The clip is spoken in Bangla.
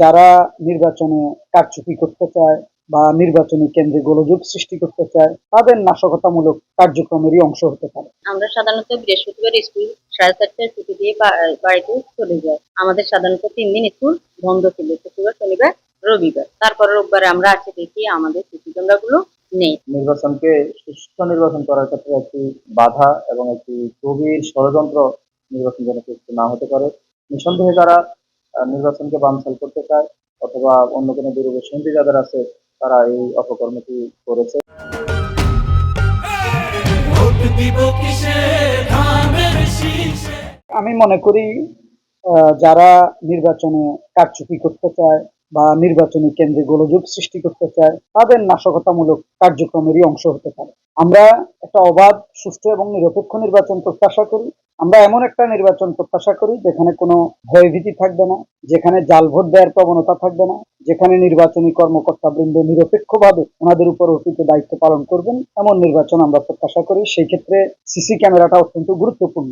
যারা নির্বাচনে কারচুপি করতে চায় বা নির্বাচনী কেন্দ্রে গোলযোগ সৃষ্টি করতে চায় তাদের নাশকতামূলক কার্যক্রমেরই অংশ হতে পারে। আমরা সাধারণত বৃহস্পতিবার স্কুল 4:30টায় ছুটি দিয়ে বাড়িতে চলে যাই। আমাদের সাধারণত 3 দিন স্কুল বন্ধ ছিল। শুক্রবার, শনিবার, রবিবার। তারপরে রোববারে আমরা আসি দেখি আমাদের ছুটি কেন্দ্রগুলো নেই। নির্বাচনকে সুষ্ঠু নির্বাচন করার ক্ষেত্রে একটি বাধা এবং একটি গভীর ষড়যন্ত্র নির্বাচন যেন সুষ্ঠু না হতে পারে। নিঃসন্দেহে যারা নির্বাচনকে বানচাল করতে চায় অথবা অন্য কোনো দূরদর্শী যাদের আছে তারা এই অপকর্মটি করেছে। আমি মনে করি যারা নির্বাচনে কারচুপি করতে চায় বা নির্বাচনী কেন্দ্রে গোলযোগ সৃষ্টি করতে চায় তাদের নাশকতামূলক কার্যক্রমেরই অংশ হতে পারে। আমরা একটা অবাধ, সুষ্ঠু এবং নিরপেক্ষ নির্বাচন প্রত্যাশা করি। আমরা এমন একটা নির্বাচন প্রত্যাশা করি যেখানে কোনো ভয়ভীতি থাকবে না, যেখানে জাল ভোট দেওয়ার প্রবণতা থাকবে না, যেখানে নির্বাচনী কর্মকর্তাবৃন্দ নিরপেক্ষভাবে ওনাদের উপর অর্পিত দায়িত্ব পালন করবেন, এমন নির্বাচন আমরা প্রত্যাশা করি। সেই ক্ষেত্রে সিসি ক্যামেরাটা অত্যন্ত গুরুত্বপূর্ণ।